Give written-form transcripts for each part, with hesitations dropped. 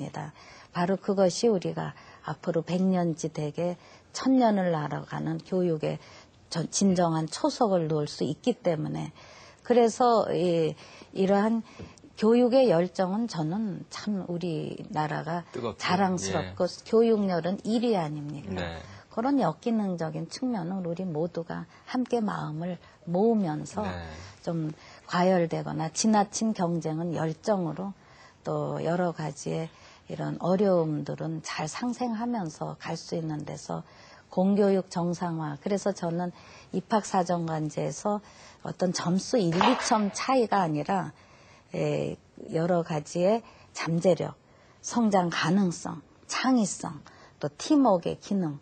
있습니다. 바로 그것이 우리가 앞으로 100년지대에 1000년을 날아가는 교육의 진정한 초석을 놓을 수 있기 때문에, 그래서 이러한 교육의 열정은 저는 참 우리나라가 뜨겁죠. 자랑스럽고 교육열은 1위 아닙니까? 네. 그런 역기능적인 측면은 우리 모두가 함께 마음을 모으면서 좀 과열되거나 지나친 경쟁은 열정으로, 또 여러 가지의 이런 어려움들은 잘 상생하면서 갈 수 있는 데서 공교육 정상화. 그래서 저는 입학사정관제에서 어떤 점수 1, 2점 차이가 아니라 여러 가지의 잠재력, 성장 가능성, 창의성, 또 팀워크의 기능,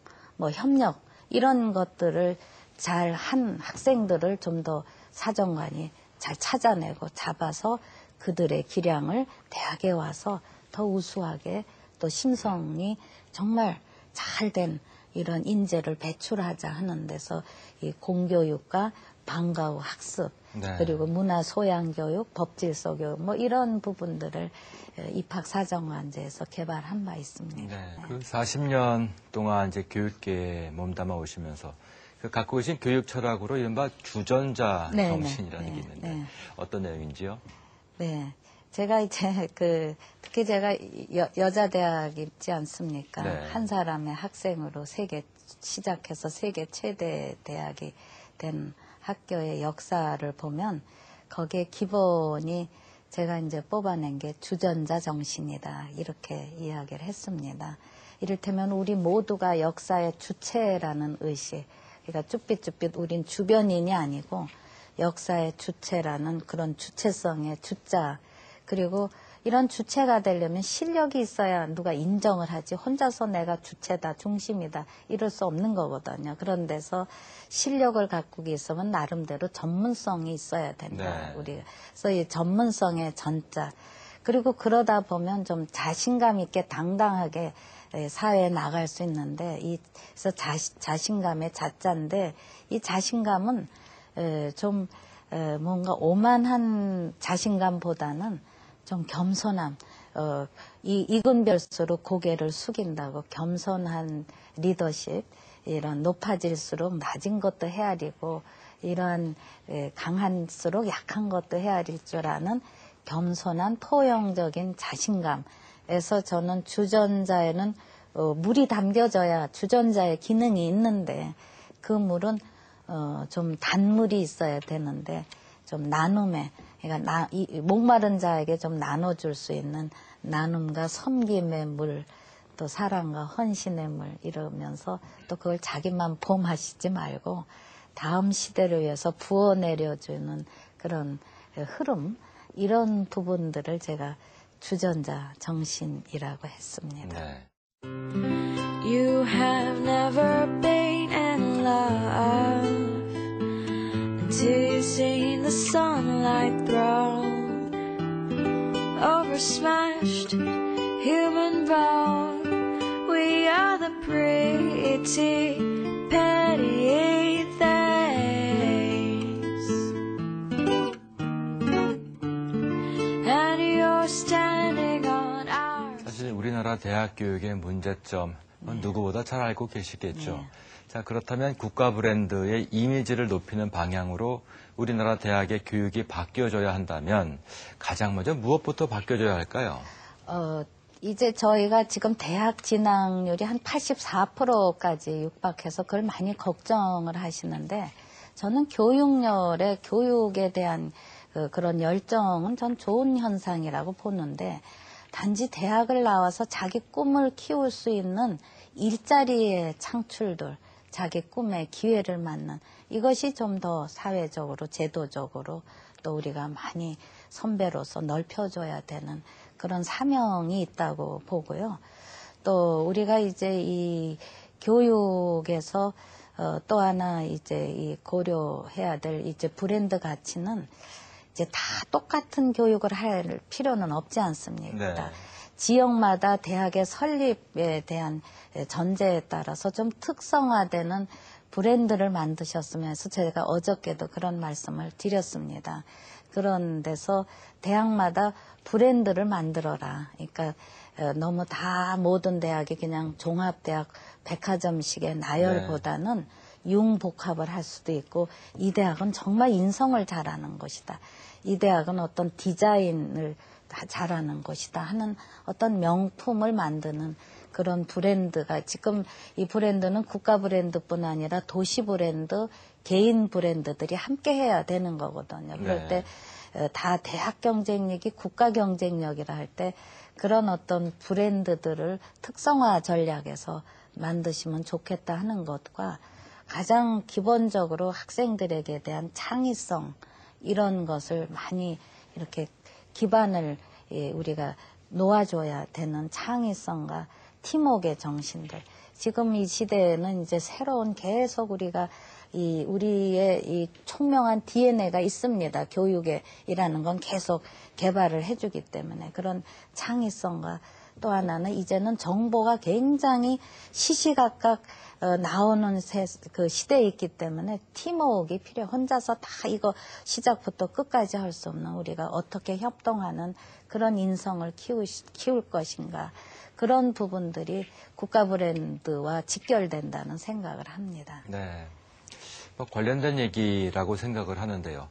협력, 이런 것들을 잘 한 학생들을 좀 더 사정관이 잘 찾아내고 잡아서 그들의 기량을 대학에 와서 더 우수하게, 또 심성이 정말 잘된 이런 인재를 배출하자 하는 데서 이 공교육과 방과 후 학습, 그리고 문화소양교육, 법질서교육, 이런 부분들을 입학사정관제에서 개발한 바 있습니다. 네. 그 40년 동안 이제 교육계에 몸담아 오시면서 갖고 계신 교육 철학으로 이른바 주전자 정신이라는 게 있는데 어떤 내용인지요? 네. 제가 이제 특히 제가 여자 대학이 있지 않습니까? 한 사람의 학생으로 시작해서 세계 최대 대학이 된 학교의 역사를 보면 거기에 기본이 제가 이제 뽑아낸 게 주전자 정신이다, 이렇게 이야기를 했습니다. 이를테면 우리 모두가 역사의 주체라는 의식, 그러니까 쭈삣쭈삣 우린 주변인이 아니고 역사의 주체라는 그런 주체성의 주자, 그리고 이런 주체가 되려면 실력이 있어야 누가 인정을 하지, 혼자서 내가 주체다, 중심이다, 이럴 수 없는 거거든요. 그런 데서 실력을 갖고 있으면 나름대로 전문성이 있어야 된다. 우리가. 그래서 이 전문성의 전자. 그리고 그러다 보면 좀 자신감 있게 당당하게 사회에 나갈 수 있는데, 그래서 자신감의 자자인데, 이 자신감은 좀 뭔가 오만한 자신감보다는 좀 겸손함, 익은 별수록 고개를 숙인다고, 겸손한 리더십, 이런 높아질수록 낮은 것도 헤아리고, 이러한 강할수록 약한 것도 헤아릴 줄 아는 겸손한 포용적인 자신감에서, 저는 주전자에는 물이 담겨져야 주전자의 기능이 있는데, 그 물은 좀 단물이 있어야 되는데, 좀 나눔에, 그러니까 목마른 자에게 좀 나눠줄 수 있는 나눔과 섬김의 물, 또 사랑과 헌신의 물, 이러면서 또 그걸 자기만 범하시지 말고 다음 시대를 위해서 부어내려주는 그런 흐름, 이런 부분들을 제가 주전자 정신이라고 했습니다. You have never been in love until you've seen the sunlight throw over smashed human bone. We are the pretty petty things, and you're standing on our. 사실 우리나라 대학 교육의 문제점 누구보다 잘 알고 계시겠죠. 자, 그렇다면 국가 브랜드의 이미지를 높이는 방향으로 우리나라 대학의 교육이 바뀌어져야 한다면 가장 먼저 무엇부터 바뀌어져야 할까요? 이제 저희가 지금 대학 진학률이 한 84%까지 육박해서 그걸 많이 걱정을 하시는데, 저는 교육에 대한 그런 열정은 전 좋은 현상이라고 보는데, 단지 대학을 나와서 자기 꿈을 키울 수 있는 일자리의 창출들, 자기 꿈의 기회를 맞는, 이것이 좀 더 사회적으로, 제도적으로 또 우리가 많이 선배로서 넓혀줘야 되는 그런 사명이 있다고 보고요. 또 우리가 이제 이 교육에서 또 하나 이제 이 고려해야 될 이제 브랜드 가치는, 이제 다 똑같은 교육을 할 필요는 없지 않습니까? 지역마다 대학의 설립에 대한 전제에 따라서 좀 특성화되는 브랜드를 만드셨으면 해서 제가 어저께도 그런 말씀을 드렸습니다. 그런 데서 대학마다 브랜드를 만들어라. 그러니까 너무 다 모든 대학이 그냥 종합대학 백화점식의 나열보다는 융복합을 할 수도 있고, 이 대학은 정말 인성을 잘하는 곳이다. 이 대학은 어떤 디자인을 잘하는 곳이다 하는 어떤 명품을 만드는 그런 브랜드가, 지금 이 브랜드는 국가 브랜드뿐 아니라 도시 브랜드, 개인 브랜드들이 함께 해야 되는 거거든요. 그럴 때 다 대학 경쟁력이 국가 경쟁력이라 할 때 그런 어떤 브랜드들을 특성화 전략에서 만드시면 좋겠다 하는 것과, 가장 기본적으로 학생들에게 대한 창의성, 이런 것을 많이 이렇게 기반을 우리가 놓아줘야 되는 창의성과 팀워크의 정신들. 지금 이 시대에는 이제 새로운 계속 우리가 우리의 이 총명한 DNA가 있습니다. 교육이라는 건 계속 개발을 해주기 때문에 그런 창의성과, 또 하나는 이제는 정보가 굉장히 시시각각 나오는 그 시대에 있기 때문에 팀워크가 필요해. 혼자서 다 이거 시작부터 끝까지 할 수 없는, 우리가 어떻게 협동하는 그런 인성을 키울 것인가, 그런 부분들이 국가 브랜드와 직결된다는 생각을 합니다. 네, 관련된 얘기라고 생각을 하는데요.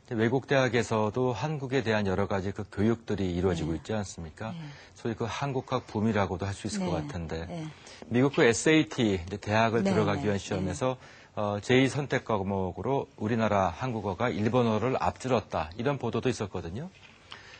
외국 대학에서도 한국에 대한 여러 가지 그 교육들이 이루어지고 있지 않습니까? 소위 그 한국학 붐이라고도 할 수 있을 것 같은데, 미국 그 SAT 대학을 들어가기 위한 시험에서 제2 선택 과목으로 우리나라 한국어가 일본어를 앞질렀다, 이런 보도도 있었거든요.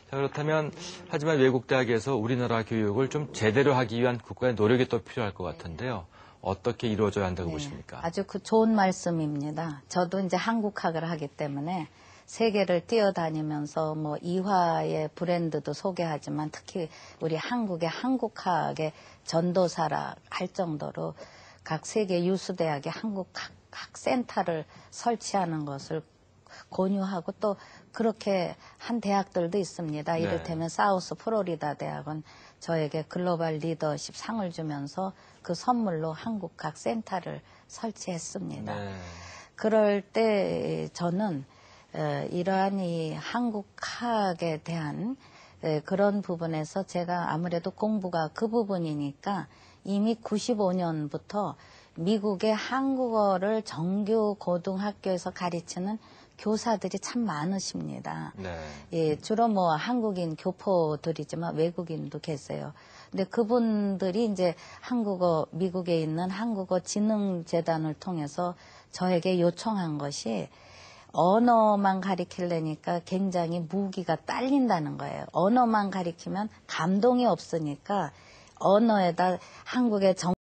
자, 그렇다면 하지만 외국 대학에서 우리나라 교육을 좀 제대로 하기 위한 국가의 노력이 또 필요할 것 같은데요. 어떻게 이루어져야 한다고 보십니까? 아주 좋은 말씀입니다. 저도 이제 한국학을 하기 때문에 세계를 뛰어다니면서 뭐 이화의 브랜드도 소개하지만, 특히 우리 한국의 한국학의 전도사라 할 정도로 각 세계 유수대학의 한국학센터를 설치하는 것을 권유하고, 또 그렇게 한 대학들도 있습니다. 이를테면 사우스 플로리다 대학은 저에게 글로벌 리더십 상을 주면서 그 선물로 한국학센터를 설치했습니다. 그럴 때 저는 이러한 이 한국학에 대한 그런 부분에서 제가 아무래도 공부가 그 부분이니까 이미 95년부터 미국의 한국어를 정규 고등학교에서 가르치는 교사들이 참 많으십니다. 주로 뭐 한국인 교포들이지만 외국인도 계세요. 근데 그분들이 이제 미국에 있는 한국어 진흥재단을 통해서 저에게 요청한 것이, 언어만 가리키려니까 굉장히 무기가 딸린다는 거예요. 언어만 가리키면 감동이 없으니까 언어에다 한국의